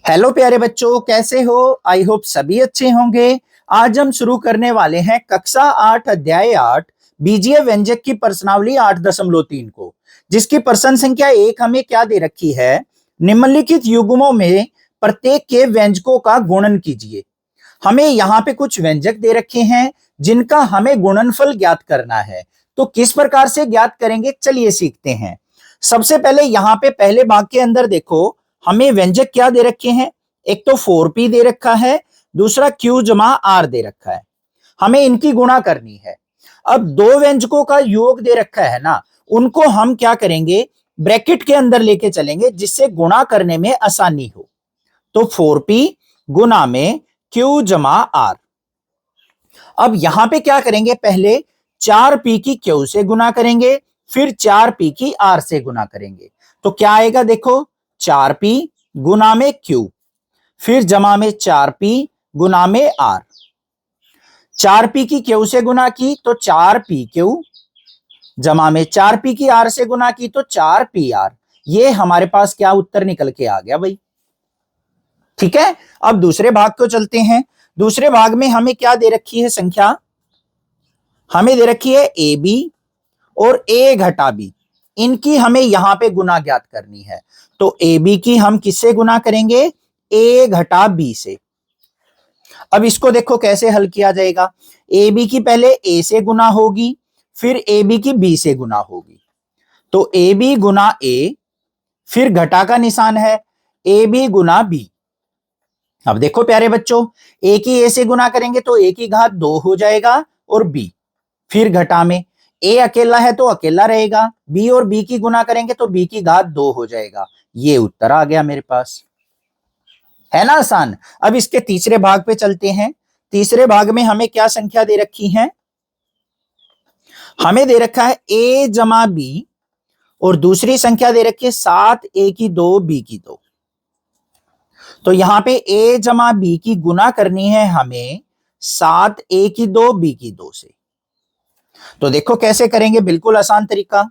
Hello प्यारे बच्चों, कैसे हो? आई होप सभी अच्छे होंगे। आज हम शुरू करने वाले हैं कक्षा 8 अध्याय 8 बीजीय व्यंजक की प्रश्नावली 8.3 को, जिसकी प्रश्न संख्या 1 हमें क्या दे रखी है? निम्नलिखित युग्मों में प्रत्येक के व्यंजकों का गुणन कीजिए। हमें यहाँ पे कुछ व्यंजक दे रखे हैं जिनका हमें गुणनफल ज्ञात करना है। तो किस प्रकार से ज्ञात करेंगे, चलिए सीखते हैं। सबसे पहले यहाँ पे पहले भाग के अंदर देखो, हमें व्यंजक क्या दे रखे हैं। एक तो 4p दे रखा है, दूसरा q जमा r दे रखा है। हमें इनकी गुणा करनी है। अब दो व्यंजकों का योग दे रखा है ना, उनको हम क्या करेंगे, ब्रैकेट के अंदर लेके चलेंगे जिससे गुणा करने में आसानी हो। तो 4p गुना में q जमा r। अब यहां पे क्या करेंगे, पहले 4p की q से गुना करेंगे, फिर 4p की r से गुना करेंगे। तो क्या आएगा, देखो 4p गुना में q, फिर जमा में 4p गुना में r। 4p की q से गुना की तो 4pq, जमा में 4p की r से गुना की तो 4pr। ये हमारे पास क्या उत्तर निकल के आ गया भाई। ठीक है, अब दूसरे भाग को चलते हैं। दूसरे भाग में हमें क्या दे रखी है संख्या? हमें दे रखी है ab और a घटा b। इनकी हमें यहां पे गुना ज्ञात करनी है। तो ab की हम किससे गुना करेंगे? a घटा b से। अब इसको देखो कैसे हल किया जाएगा। ab की पहले a से गुना होगी, फिर ab की b से गुना होगी। तो ab गुना a, फिर घटा का निशान है ab गुना b। अब देखो प्यारे बच्चों, a की a से गुना करेंगे तो a की घात 2 हो जाएगा और b, फिर घटा में a अकेला है तो अकेला रहेगा, b और b की गुना करेंगे तो b की घात 2 हो जाएगा। ये उत्तर आ गया मेरे पास, है ना आसान। अब इसके तीसरे भाग पे चलते हैं। तीसरे भाग में हमें क्या संख्या दे रखी है? हमें दे रखा है a जमा b और दूसरी संख्या दे रखी है 7a की 2 b की 2। तो यहां पे a जमा b की गुना करनी है हमें 7a की 2 b की 2 से। तो देखो कैसे करेंगे, बिल्कुल आसान तरीका।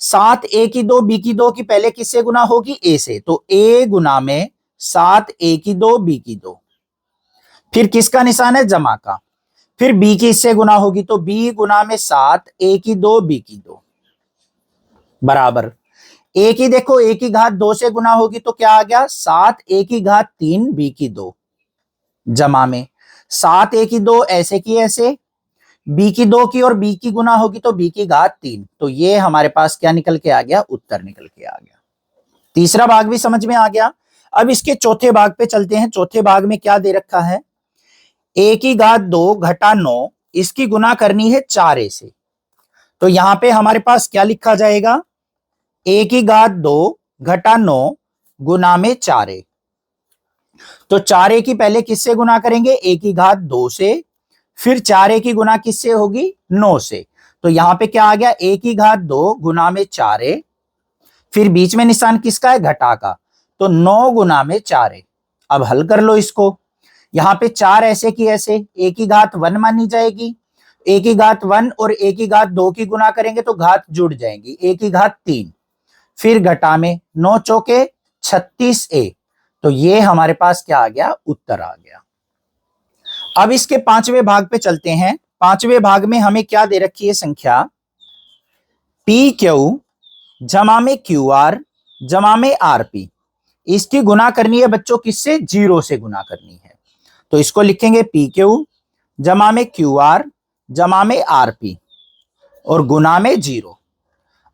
7a की 2 b की 2 की पहले किससे गुना होगी? a से। तो a गुना में 7a की 2 b की 2, फिर किसका निशान है? जमा का। फिर b की इससे गुना होगी तो b गुना में 7a की 2 b की 2 बराबर a की, देखो a की घात 2 से गुना होगी तो क्या आ गया? 7a की घात 3 b की 2, जमा में 7a की 2 ऐसे की ऐसे, b की 2 की और b की गुना होगी तो b की घात 3। तो ये हमारे पास क्या निकल के आ गया? उत्तर निकल के आ गया। तीसरा भाग भी समझ में आ गया। अब इसके चौथे भाग पे चलते हैं। चौथे भाग में क्या दे रखा है? a की घात 2 घटा 9, इसकी गुना करनी है 4a से। तो यहां पे हमारे पास क्या लिखा जाएगा? a की घात 2 घटा 9 गुना में 4a। तो 4a की पहले किससे गुना करेंगे? a की घात 2 से, फिर 4a की गुना किससे होगी? 9 से। तो यहां पे क्या आ गया? a की घात 2 गुना में 4a, फिर बीच में निशान किसका है? घटा का। तो 9 गुना में 4a। अब हल कर लो इसको। यहां पे 4 ऐसे की ऐसे, a की घात 1 मानी जाएगी, a की घात 1 और a की घात 2 की गुना करेंगे तो घात जुड़ जाएंगी, a की घात 3, फिर घटा में 9 चौके 36a। तो ये हमारे पास क्या आ गया? उत्तर आ गया। अब इसके पांचवें भाग पे चलते हैं। पांचवें भाग में हमें क्या दे रखी है संख्या? pq जमा में qr जमा में rp। इसकी गुना करनी है बच्चों किससे? 0 से गुना करनी है। तो इसको लिखेंगे pq जमा में qr जमा में rp और गुना में 0।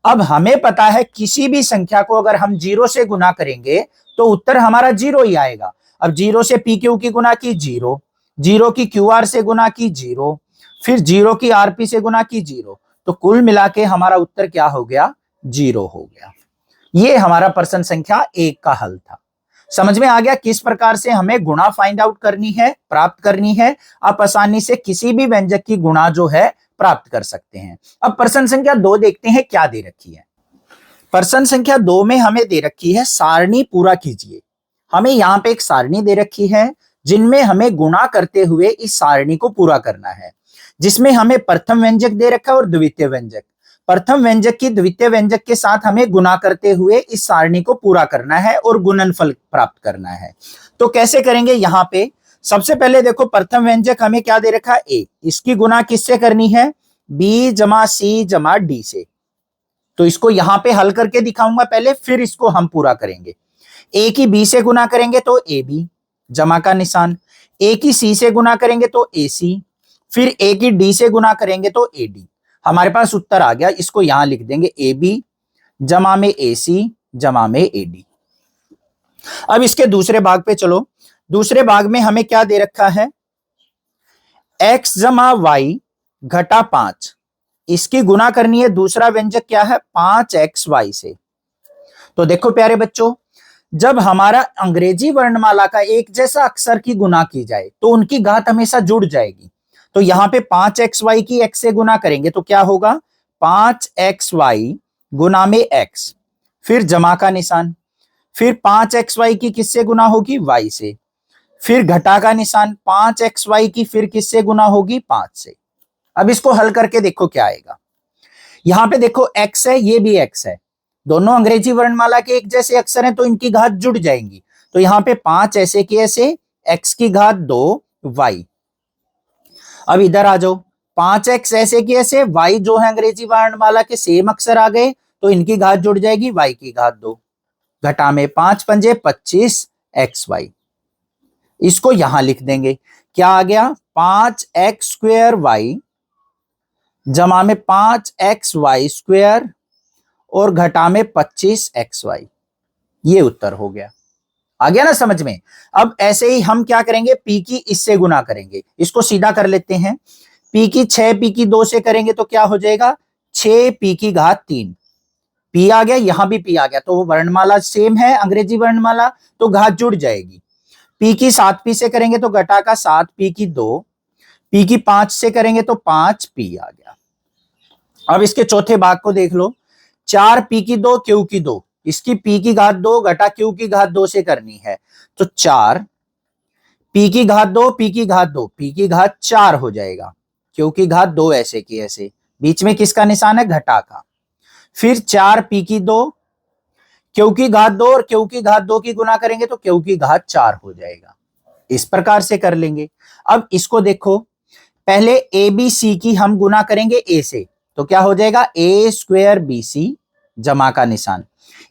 अब हमें पता है किसी भी संख्या को अगर हम 0 से गुना करेंगे तो उत्तर हमारा 0 ही आएगा। अब 0 से pq की गुना की 0, 0 की qr से गुना की 0, फिर 0 की rp से गुना की 0। तो कुल मिला के हमारा उत्तर क्या हो गया? 0 हो गया। ये हमारा प्रश्न संख्या 1 का हल था। समझ में आ गया किस प्रकार से हमें गुणा फाइंड आउट करनी है, प्राप्त करनी है। आप आसानी से किसी भी व्यंजक की गुणा जो है प्राप्त कर सकते हैं। अब प्रश्न संख्या 2 देखते हैं क्या दे रखी है। प्रश्न संख्या 2 में हमें दे रखी है सारणी पूरा कीजिए। हमें यहाँ पे एक सारणी दे रखी है जिनमें हमें गुणा करते हुए इस सारणी को पूरा करना है, जिसमें हमें प्रथम व्यंजक दे रखा है और द्वितीय व्यंजक। प्रथम व्यंजक की द्वितीय व्यंजक के साथ हमें गुना करते हुए इस सारणी को पूरा करना है और गुणनफल प्राप्त करना है। तो कैसे करेंगे? यहां पे सबसे पहले देखो, प्रथम व्यंजक हमें क्या दे रखा है? ए। इसकी गुना किससे करनी है? बी जमा सी जमा डी से। तो इसको यहां पे हल करके दिखाऊंगा पहले, फिर इसको हम पूरा करेंगे। ए की बी से गुना करेंगे तो ए बी, जमा का निशान। ए की सी से गुना करेंगे तो ए सी, फिर ए की डी से गुना करेंगे तो ए डी। हमारे पास उत्तर आ गया। इसको यहां लिख देंगे ए बी जमा में ए सी जमा में ए डी। अब इसके दूसरे भाग पे चलो। दूसरे भाग में हमें क्या दे रखा है? x जमा वाई घटा 5, इसकी गुना करनी है। दूसरा व्यंजक क्या है? 5xy से। तो देखो प्यारे बच्चों, जब हमारा अंग्रेजी वर्णमाला का एक जैसा अक्षर की गुना की जाए तो उनकी घात हमेशा जुड़ जाएगी। तो यहां पे 5xy की x से गुना करेंगे तो क्या होगा? 5xy गुना में x, फिर जमा का निशान। फिर 5xy की किससे गुना होगी? y से। फिर घटा का निशान। 5xy की फिर किससे गुना होगी? 5 से। अब इसको हल करके देखो क्या आएगा। यहां पे देखो x है, ये भी x है, दोनों अंग्रेजी वर्णमाला के एक जैसे अक्षर हैं तो इनकी घात जुड़ जाएंगी। तो यहां पे 5 ऐसे की ऐसे, x की घात 2 y। अब इधर आ जाओ, 5x ऐसे की ऐसे, y जो है अंग्रेजी वर्णमाला के सेम अक्षर आ गए तो इनकी घात जुड़ जाएगी, y की घात 2। घटा में 5 पंजे 25 xy। इसको यहां लिख देंगे। क्या आ गया? 5x स्क्वायर y जमा में 5xy स्क्वायर और घटा में 25xy। ये उत्तर हो गया। आ गया ना समझ में? अब ऐसे ही हम क्या करेंगे? p की इससे गुना करेंगे। इसको सीधा कर लेते हैं। p की 6 p की 2 से करेंगे तो क्या हो जाएगा? 6p की घात 3। p आ गया, यहां भी p आ गया, तो वर्णमाला सेम है अंग्रेजी वर्णमाला, तो घात जुड़ जाएगी। p की 7p से करेंगे तो घटा का 7p की 2। p की 5 से करेंगे तो 5p आ गया। अब इसके चौथे भाग को देख लो। 4p की 2 q की 2, इसकी p की घात 2 घटा q की घात 2 से करनी है। तो 4 p की घात 2 p की घात 2, p की घात 4 हो जाएगा। q की घात 2 ऐसे की ऐसे, बीच में किसका निशान है? घटा का। फिर 4p की 2, q की घात 2 और q की घात 2 की गुना करेंगे तो q की घात 4 हो जाएगा। इस प्रकार से कर लेंगे। अब इसको देखो, पहले ए बी सी की हम गुना करेंगे a से, तो क्या हो जाएगा? a स्क्वायर बी सी जमा का निशान।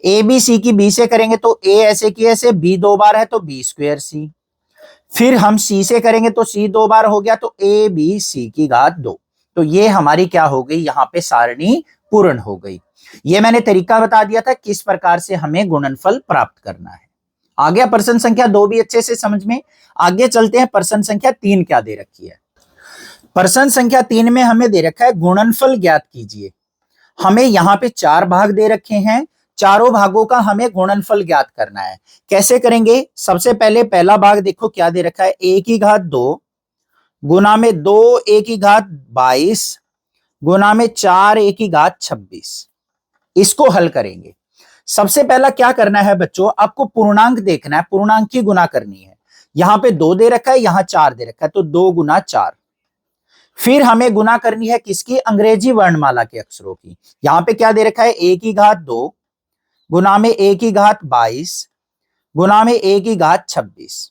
ए बी सी की b से करेंगे तो a ऐसे की ऐसे, b 2 बार है तो b स्क्वायर सी। फिर हम c से करेंगे तो c 2 बार हो गया तो a b c की घात 2। तो ये हमारी क्या हो गई? यहाँ पे सारणी पूर्ण हो गई। ये मैंने तरीका बता दिया था किस प्रकार से हमें गुणनफल प्राप्त करना है। आ गया प्रश्न संख्या 2 भी अच्छे से समझ में। आगे चलते हैं, प्रश्न संख्या 3 क्या दे रखी है। प्रश्न संख्या 3 में हमें दे रखा है गुणनफल ज्ञात कीजिए। हमें यहाँ पे 4 भाग दे रखे हैं, चारों भागों का हमें गुणनफल ज्ञात करना है। कैसे करेंगे? सबसे पहले पहला भाग देखो क्या दे रखा है? a की घात 2 गुना में 2a की घात 22 गुना में 4a की घात 26। इसको हल करेंगे। सबसे पहला क्या करना है बच्चों? आपको पूर्णांक देखना है, पूर्णांक की गुना करनी है। यहां पे 2 दे रखा है, यहां 4 दे रखा है, तो 2 गुना 4। फिर हमें गुना करनी है किसकी? अंग्रेजी वर्णमाला के अक्षरों की। यहां पे क्या दे रखा है? a की घात 2 गुना में a की घात 22 गुना में a की घात 26।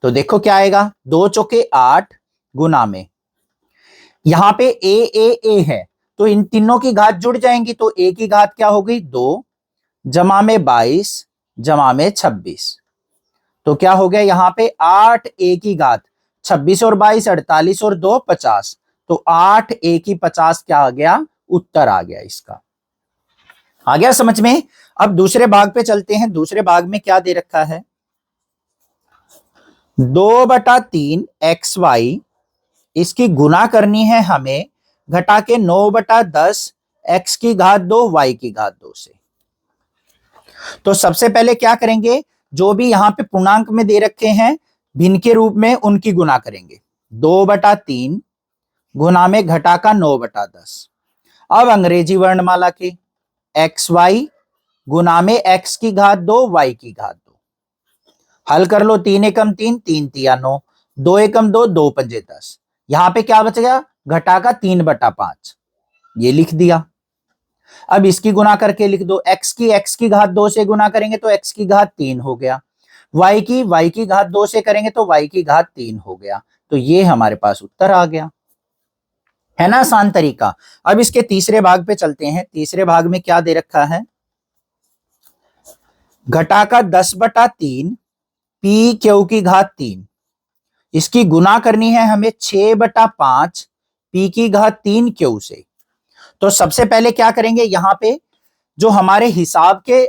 तो देखो क्या आएगा? 2 चौके 8 गुना में, यहां पे a है तो इन तीनों की घात जुड़ जाएंगी। तो a की घात क्या हो गई? 2 जमा में 22 जमा में 26। तो क्या हो गया? यहां पे 8a की घात 26 और 22 48 और 2 50। तो 8a की 50 क्या आ गया? उत्तर आ गया इसका। आ गया समझ में? अब दूसरे भाग पे चलते हैं। दूसरे भाग में क्या दे रखा है? 2/3 xy, इसकी गुना करनी है हमें घटा के 9/10 x की घात 2 y की घात 2 से। तो सबसे पहले क्या करेंगे? जो भी यहां पे पूर्णांक में दे रखे हैं भिन्न के रूप में, उनकी गुना करेंगे। 2/3 गुना में घटा का 9/10। अब अंग्रेजी वर्णमाला के xy गुना में x की घात 2 y की घात 2। हल कर लो। 3 एकम 3, 3 तिया 9, 2 एकम 2, 2 पंजे 10। यहां पे क्या बच गया? घटा का 3/5। ये लिख दिया। अब इसकी गुना करके लिख दो, x की घात 2 से गुना करेंगे तो x की घात 3 हो गया, y की घात 2 से करेंगे तो y की घात 3 हो गया। तो ये हमारे पास उत्तर आ गया, है ना आसान तरीका। अब इसके तीसरे भाग पे चलते हैं। तीसरे भाग में क्या दे रखा है, घटा का 10/3 पी क्यू की घात 3, इसकी गुना करनी है हमें 6/5 पी की घात 3 क्यू से। तो सबसे पहले क्या करेंगे, यहां पे जो हमारे हिसाब के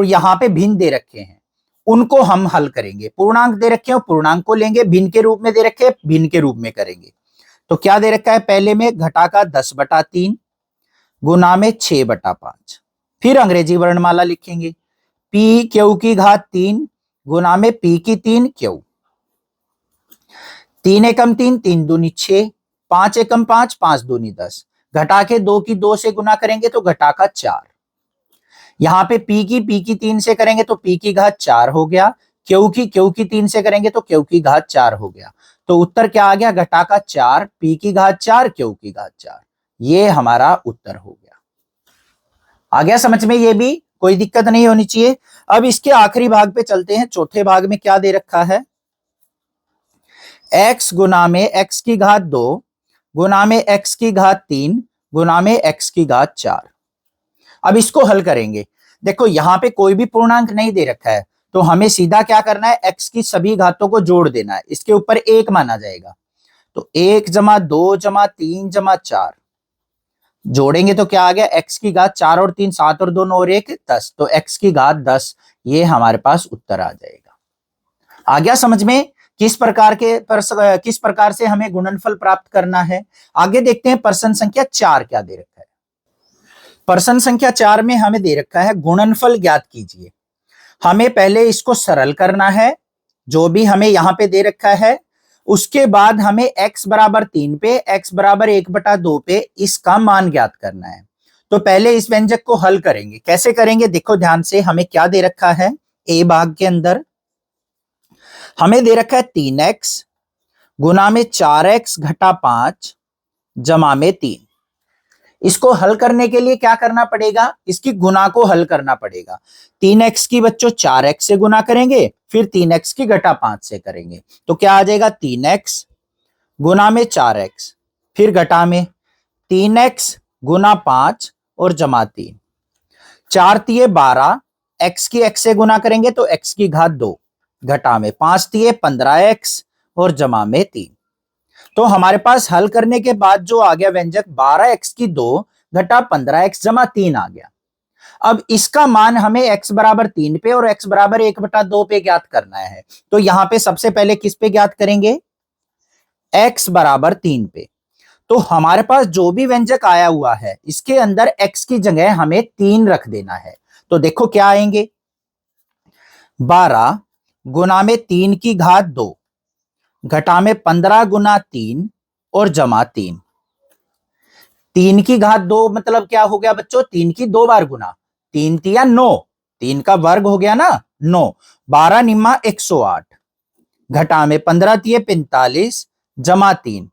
यहां पे भिन्न दे रखे हैं उनको हम हल करेंगे। पूर्णांक दे रखे हैं, पूर्णांक को लेंगे, भिन्न के रूप में दे रखे हैं, भिन्न के रूप में करेंगे। तो क्या दे रखा है, पहले में घटा का 10/3 गुना में 6/5, फिर अंग्रेजी वर्णमाला लिखेंगे, पी क्यू की घात 3 गुना में पी की 3 क्यू। 3 एकम 3, 3 दूनी 6, 5 एकम 5, 5 दूनी 10, घटा के 2 की 2 से गुना करेंगे तो घटा का 4। यहां पे पी की 3 से करेंगे तो पी की घात 4 हो गया, क्यू की 3 से करेंगे तो क्यू की घात 4 हो गया। तो उत्तर क्या आ गया, घटा का 4 पी की घात 4 क्यू की घात 4। ये हमारा उत्तर हो गया। आ गया समझ में, ये भी कोई दिक्कत नहीं होनी चाहिए। अब इसके आखिरी भाग पे चलते हैं। चौथे भाग में क्या दे रखा है, x गुना में x की घात 2 गुना में x की घात 3 गुना में x की घात 4। अब इसको हल करेंगे। देखो यहां पे कोई भी पूर्णांक नहीं दे रखा है, तो हमें सीधा क्या करना है, x की सभी घातों को जोड़ देना है, इसके ऊपर 1 माना जाएगा। तो 1 जमा 2 जमा 3 जमा 4 जोड़ेंगे तो क्या आ गया, x की घात 4 और 3 7 और 2 9 और 1 10, तो x की घात 10, ये हमारे पास उत्तर आ जाएगा। आ गया समझ में किस प्रकार से हमें गुणनफल प्राप्त करना है। आगे देखते हैं प्रश्न संख्या 4 क्या दे रखा है। प्रश्न संख्या 4 में हमें दे रखा है गुणनफल ज्ञात कीजिए। हमें पहले इसको सरल करना है, जो भी हमें यहां पे दे रखा है, उसके बाद हमें x बराबर 3 पे, x बराबर 1/2 पे इसका मान ज्ञात करना है। तो पहले इस व्यंजक को हल करेंगे। कैसे करेंगे, देखो ध्यान से, हमें क्या दे रखा है, ए भाग के अंदर हमें दे रखा है 3x गुना में 4x घटा 5 जमा में 3। इसको हल करने के लिए क्या करना पड़ेगा, इसकी गुना को हल करना पड़ेगा। 3x की बच्चों 4x से गुना करेंगे, फिर 3x की घटा 5 से करेंगे, तो क्या आ जाएगा, 3x गुना में 4x, फिर घटा में 3x गुना 5 और जमा 3, 4 तिये 12, x की x से गुना करेंगे तो x की घात 2, घटा में 5 तिये 15x और जमा में 3। तो हमारे पास हल करने के बाद जो आ गया व्यंजक 12x की 2 घटा 15x जमा 3 आ गया। अब इसका मान हमें x बराबर 3 पे और x बराबर 1/2 पे ज्ञात करना है। तो यहां पे सबसे पहले किस पे ज्ञात करेंगे, x बराबर 3 पे। तो हमारे पास जो भी व्यंजक आया हुआ है इसके अंदर x की जगह हमें 3 रख देना है। तो देखो क्या आएंगे, 12 गुना में 3 की घात 2 घटा में 15 गुना 3 और जमा 3। 3 की घात 2 मतलब क्या हो गया बच्चों, 3 की 2 बार गुना, 3 तिया 9, 3 का वर्ग हो गया ना 9, 12 निम्मा 108, घटा में 15 तिये 45 जमा 3।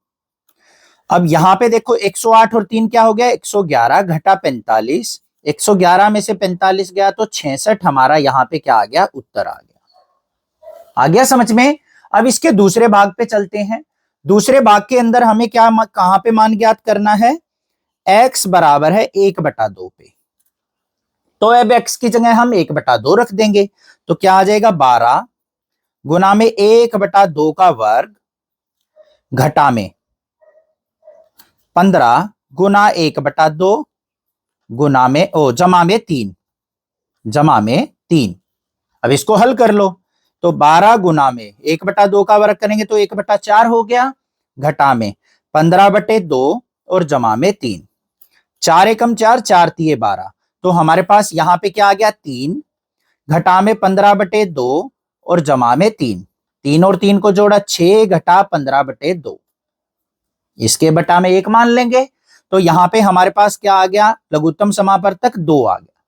अब यहां पे देखो 108 और 3 क्या हो गया, 111 घटा 45, 111 में से 45 गया तो 66 हमारा यहां पे क्या आ गया, उत्तर आ गया। आ गया समझ में। अब इसके दूसरे भाग पे चलते हैं। दूसरे भाग के अंदर हमें क्या कहां पे मान ज्ञात करना है, x बराबर है 1/2 पे। तो अब x की जगह हम 1/2 रख देंगे, तो क्या आ जाएगा, 12 गुना में 1/2 का वर्ग घटा में 15 गुना 1/2 गुना में जमा में 3, जमा में 3। अब इसको हल कर लो, तो 12 गुना में 1/2 का वर्ग करेंगे तो 1/4 हो गया, घटा में 15/2 और जमा में 3, 4 एकम 4, 4 तिये 12। तो हमारे पास यहां पे क्या आ गया, 3 घटा में 15/2 और जमा में 3, 3 और 3 को जोड़ा 6 घटा 15/2, इसके बटा में 1 मान लेंगे। तो यहां पे हमारे पास क्या आ गया, लघुत्तम समापवर्तक 2 आ गया।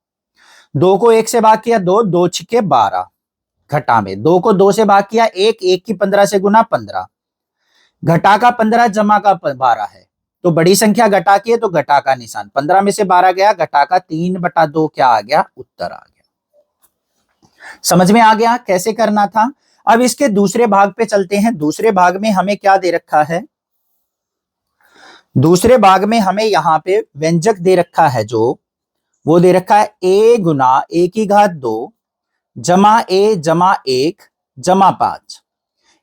2 को 1 से भाग किया 2, 2 छिके 12, घटा में 2 को 2 से भाग किया 1, 1 की 15 से गुना 15, घटा का 15 जमा का 12 है, तो बड़ी संख्या घटा की है तो घटा का निशान, 15 में से 12 गया, घटा का 3/2 क्या आ गया, उत्तर आ गया। समझ में आ गया कैसे करना था। अब इसके दूसरे भाग पे चलते हैं। दूसरे भाग में हमें क्या दे रखा है, दूसरे भाग में हमें यहां पे व्यंजक दे रखा है, जो वो दे रखा है a गुना a की घात 2 जमा a जमा 1 जमा 5।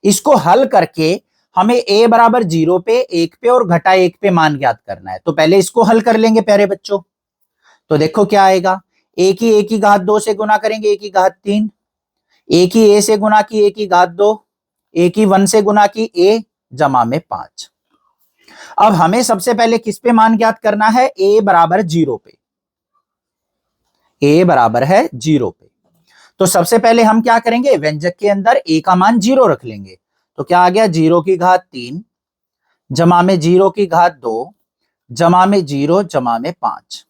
इसको हल करके हमें a बराबर 0 पे, 1 पे और घटा 1 पे मान ज्ञात करना है। तो पहले इसको हल कर लेंगे प्यारे बच्चों। तो देखो क्या आएगा, a की घात 2 से गुना करेंगे a की घात 3, a से गुना की a की घात 2, a की 1 से गुना की a जमा में 5। अब हमें सबसे पहले किस पे मान ज्ञात करना है, a बराबर 0 पे, a बराबर है 0 पे। तो सबसे पहले हम क्या करेंगे, व्यंजक के अंदर a का मान 0 रख लेंगे। तो क्या आ गया, 0 की घात 3 जमा में 0 की घात 2 जमा में 0 जमा में 5।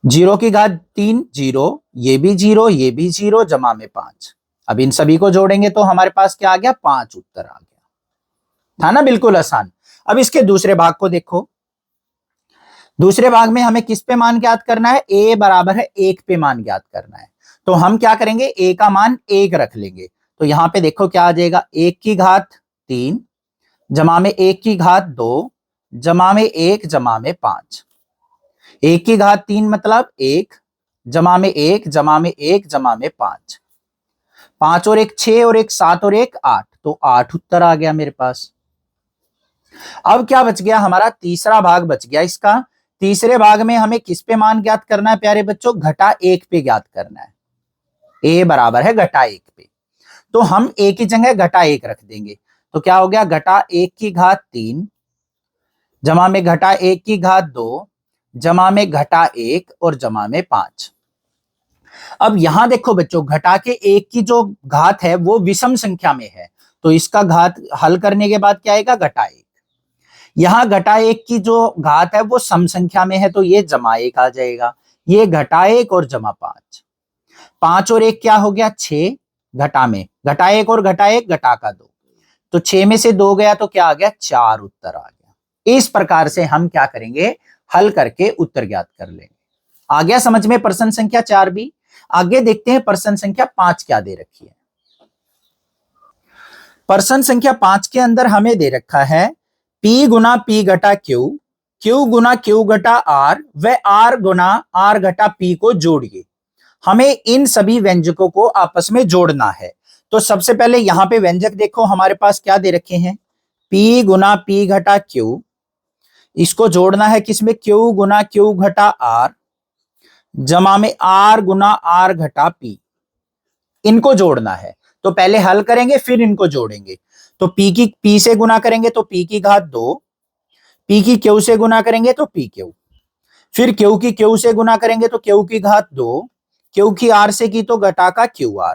0 की घात 3 0, ये भी 0, ये भी 0 जमा में 5। अब इन सभी को जोड़ेंगे तो हमारे पास क्या आ गया, 5 उत्तर आ गया। था ना बिल्कुल आसान। अब इसके दूसरे भाग को देखो। दूसरे भाग में हमें किस पे मान ज्ञात करना है, a बराबर है 1 पे मान ज्ञात करना है। तो हम क्या करेंगे, a का मान 1 रख लेंगे। तो यहां पे देखो क्या आ जाएगा, 1 की घात 3 जमा में 1 की घात 2 जमा में 1 जमा में 5। 1 की घात 3 मतलब 1 जमा में 1 जमा में 1 जमा में 5। 5 और 1 6 और 1 7 और 1 8, तो 8 उत्तर आ गया मेरे पास। अब क्या बच गया, हमारा तीसरा भाग बच गया इसका। तीसरे भाग में हमें किस पे मान ज्ञात करना है प्यारे बच्चों, घटा 1 पे ज्ञात करना है। a बराबर है घटा 1 पे, तो हम a की जगह घटा 1 रख देंगे। तो क्या हो गया, घटा 1 की घात 3 जमा में घटा 1 की घात 2 जमा में घटा 1 और जमा में 5। अब यहां देखो बच्चों, घटा के 1 की जो घात है वो विषम संख्या में है, तो इसका घात हल करने के बाद क्या आएगा, घटा 1। यहां घटा 1 की जो घात है वो सम संख्या में है, तो ये जमा 1 आ जाएगा। ये घटा 1 और जमा 5। 5 और 1 क्या हो गया, 6 घटा में घटा 1 और घटा 1 घटा का 2, तो 6 में से 2 गया तो क्या आ गया, 4 उत्तर आ गया। इस प्रकार से हम क्या करेंगे, हल करके उत्तर ज्ञात कर लेंगे। आ गया समझ में प्रश्न संख्या 4 भी। आगे देखते हैं प्रश्न संख्या 5 क्या दे रखी है। प्रश्न संख्या 5 के अंदर हमें दे रखा है P गुना P घटा Q, Q गुना Q घटा R व R गुना R घटा P को जोड़िए। हमें इन सभी व्यंजकों को आपस में जोड़ना है। तो सबसे पहले यहां पे व्यंजक देखो हमारे पास क्या दे रखे हैं, P गुना P घटा Q, इसको जोड़ना है किसमें, Q गुना Q घटा R जमा में R गुना R घटा P, इनको जोड़ना है। तो पहले हल करेंगे फिर इनको जोड़ेंगे। तो P से गुना करेंगे तो P की घात 2, P की Q से गुना करेंगे तो PQ, फिर Q की Q से गुना करेंगे तो Q की घात 2, Q की R से की तो घटा का QR,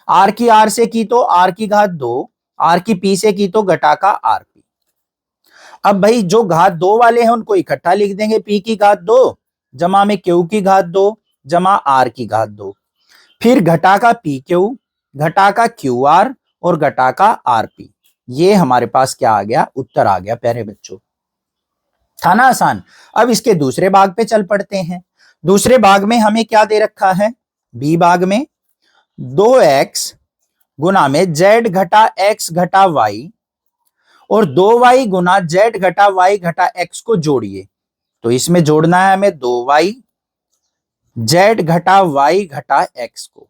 R की R से की तो R की घात 2, R की P से की तो घटा का RP। अब भाई जो घात 2 वाले हैं उनको इकट्ठा लिख देंगे, P की घात 2 जमा में Q की घात 2 जमा R की घात 2, फिर घटा का PQ, घटा का QR और घटा का RP। ये हमारे पास क्या आ गया, उत्तर आ गया प्यारे बच्चों। था ना आसान। अब इसके दूसरे भाग पे चल पड़ते हैं। दूसरे भाग में हमें क्या दे रखा है, बी भाग में 2x गुना में z घटा x घटा y और 2y गुना z घटा y घटा x को जोड़िए। तो इसमें जोड़ना है हमें 2y z घटा y घटा x को।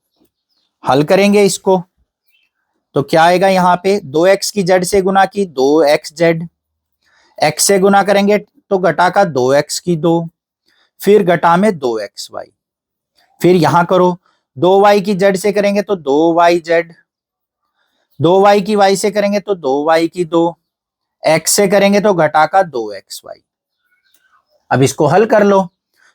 हल करेंगे इसको तो क्या आएगा, यहां पे 2x की z से गुना की 2xz, x से गुना करेंगे तो घटा का 2x की 2, फिर घटा में 2xy, फिर यहां करो 2y की z से करेंगे तो 2yz, 2y की y से करेंगे तो 2y की 2, x से करेंगे तो घटा का 2xy। अब इसको हल कर लो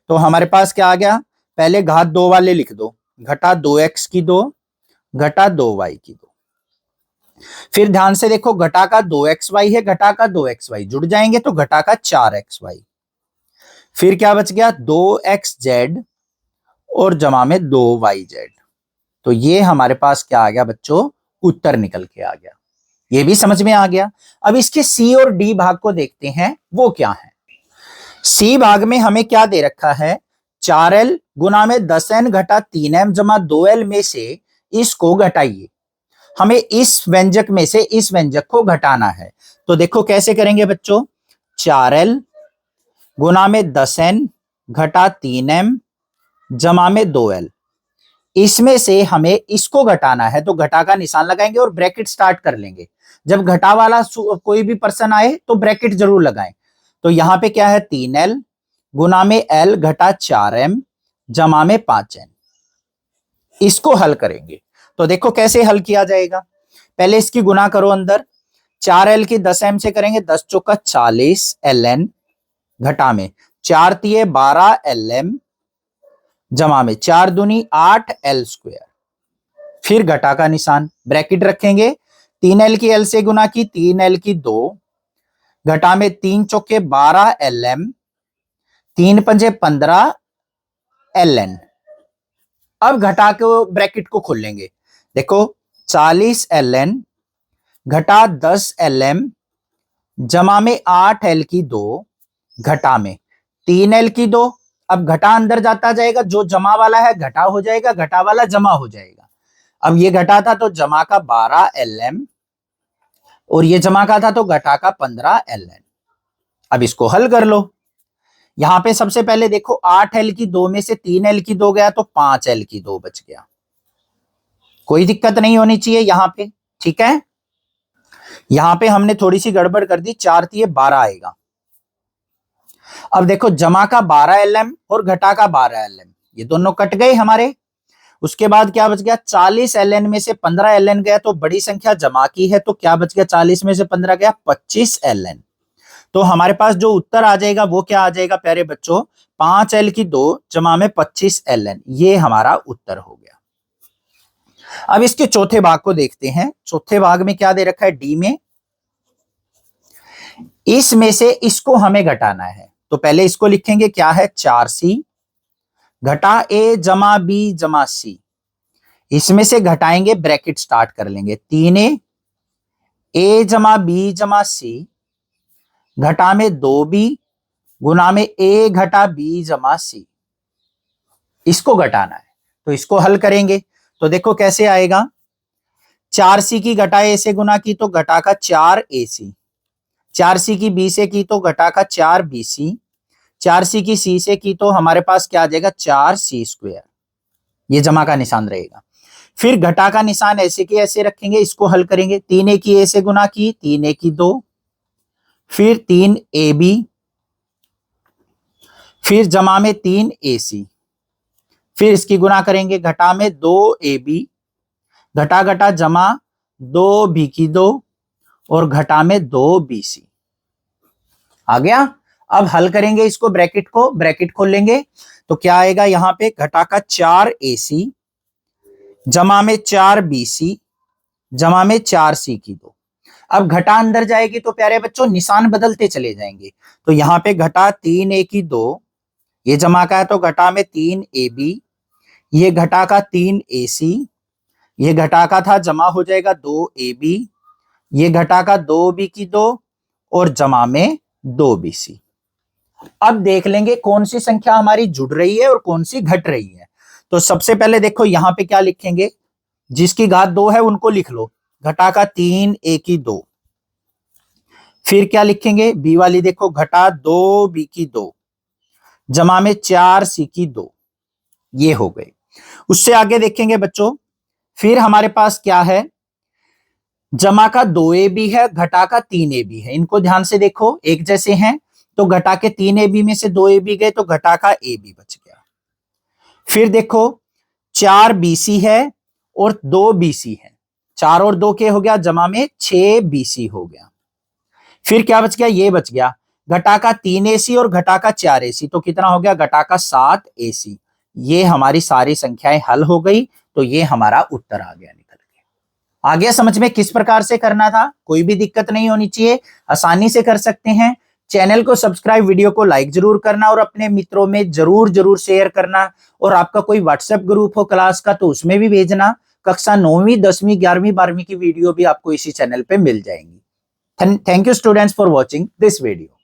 तो हमारे पास क्या आ गया, पहले घात 2 वाले लिख दो, घटा 2x की 2 घटा 2y की 2, फिर ध्यान से देखो घटा का 2xy है, घटा का 2xy जुड़ जाएंगे तो घटा का 4xy, फिर क्या बच गया 2xz और जमा में 2yz। तो ये हमारे पास क्या आ गया बच्चों, उत्तर निकल के आ गया। ये भी समझ में आ गया। अब इसके सी और डी भाग को देखते हैं, वो क्या है। सी भाग में हमें क्या दे रखा है, 4l गुना में 10n घटा 3m जमा 2l में से इसको घटाइए। हमें इस व्यंजक में से इस व्यंजक को घटाना है। तो देखो कैसे करेंगे बच्चों, 4l गुना में 10n घटा 3m जमा में 2l, इसमें से हमें इसको घटाना है, तो घटा का निशान लगाएंगे और ब्रैकेट स्टार्ट कर लेंगे। जब घटा वाला कोई भी पर्सन आए तो ब्रैकेट जरूर लगाएं। तो यहां पे क्या है, 3l गुना में l घटा 4m जमा में 5n। इसको हल करेंगे तो देखो कैसे हल किया जाएगा। पहले इसकी गुना करो अंदर, 4l की 10m से करेंगे, 10 चौका 40 ln घटा में 4 तिये 12 lm जमा में 4 दूनी 8 l स्क्वायर। फिर घटा का निशान, ब्रैकेट रखेंगे, 3l की l से गुना की 3l की 2 घटा में 3 चौके 12 lm 3 पंजे 15 ln। अब घटा के ब्रैकेट को खोल लेंगे, देखो 40 ln घटा 10 lm जमा में 8 l की 2 घटा में 3 l की 2। अब घटा अंदर जाता जाएगा, जो जमा वाला है घटा हो जाएगा, घटा वाला जमा हो जाएगा। अब ये घटा था तो जमा का 12 lm और ये जमा का था तो घटा का 15 ln। अब इसको हल कर लो। यहां पे सबसे पहले देखो 8l की 2 में से 3l की 2 गया तो 5l की 2 बच गया। कोई दिक्कत नहीं होनी चाहिए यहां पे, ठीक है। यहां पे हमने थोड़ी सी गड़बड़ कर दी, 4 तिये 12 आएगा। अब देखो जमा का 12 lm और घटा का 12 lm, ये दोनों कट गए हमारे। उसके बाद क्या बच गया, 40 ln में से 15 ln गया तो बड़ी संख्या जमा की है, तो क्या बच गया, 40 में से 15 गया 25 ln। तो हमारे पास जो उत्तर आ जाएगा वो क्या आ जाएगा प्यारे बच्चों, 5l की 2 जमा में 25 ln, ये हमारा उत्तर हो गया। अब इसके चौथे भाग को देखते हैं। चौथे भाग में क्या दे रखा है, डी में, इसमें से इसको हमें घटाना है। तो पहले इसको लिखेंगे, क्या है, 4c घटा a जमा b जमा c। इसमें से घटाएंगे, ब्रैकेट स्टार्ट कर लेंगे, 3a a जमा b जमा c घटा में 2b गुना में a घटा b जमा c। इसको घटाना है तो इसको हल करेंगे। तो देखो कैसे आएगा, 4c की घटा a से गुना की तो घटा का 4ac, 4c की b से की तो घटा का 4bc, 4c की c से की तो हमारे पास क्या आ जाएगा, 4c स्क्वायर। ये जमा का निशान रहेगा। फिर घटा का निशान ऐसे के ऐसे रखेंगे, इसको हल करेंगे, 3a की a से गुना की 3a की 2, फिर 3ab, फिर जमा में 3ac, फिर इसकी गुना करेंगे, घटा में 2ab, घटा घटा जमा 2b की 2 और घटा में 2bc आ गया। अब हल करेंगे इसको, ब्रैकेट को, ब्रैकेट खोल लेंगे तो क्या आएगा, यहां पे घटा का 4ac जमा में 4bc जमा में 4c की 2। अब घटा अंदर जाएगी तो प्यारे बच्चों निशान बदलते चले जाएंगे। तो यहां पे घटा 3a की 2, ये जमा का है तो घटा में 3ab, ये घटा का 3ac, ये घटा का था जमा हो जाएगा 2ab, ये घटा का 2b की 2 और जमा में 2bc। अब देख लेंगे कौन सी संख्या हमारी जुड़ रही है और कौन सी घट रही है। तो सबसे पहले देखो यहां पे क्या लिखेंगे, जिसकी घात 2 है उनको लिख लो, घटा का 3a की 2। फिर क्या लिखेंगे, b वाली देखो, घटा 2b की 2 जमा में 4c की 2, ये हो गए। उससे आगे देखेंगे बच्चों, फिर हमारे पास क्या है, जमा का 2ab है, घटा का 3ab है। इनको ध्यान से देखो, एक जैसे हैं, तो घटा के 3ab में से 2ab गए तो घटा का ab बच गया। फिर देखो 4bc है और 2bc है, 4 और 2 के हो गया, जमा में 6bc हो गया। फिर क्या बच गया, ये बच गया, घटा का 3ac और घटा का 4ac, तो कितना हो गया, घटा का 7ac। ये हमारी सारी संख्याएं हल हो गई, तो ये हमारा उत्तर आ गया निकल के। आ गया समझ में किस प्रकार से करना था, कोई भी दिक्कत नहीं होनी चाहिए, आसानी से कर सकते हैं। चैनल को सब्सक्राइब, वीडियो को लाइक जरूर करना और अपने मित्रों में जरूर शेयर करना। और आपका कोई व्हाट्सएप ग्रुप हो क्लास का तो उसमें भी भेजना। कक्षा 9वीं 10वीं 11वीं 12वीं की वीडियो भी आपको इसी चैनल पे मिल जाएंगी। Thank you students for watching this video.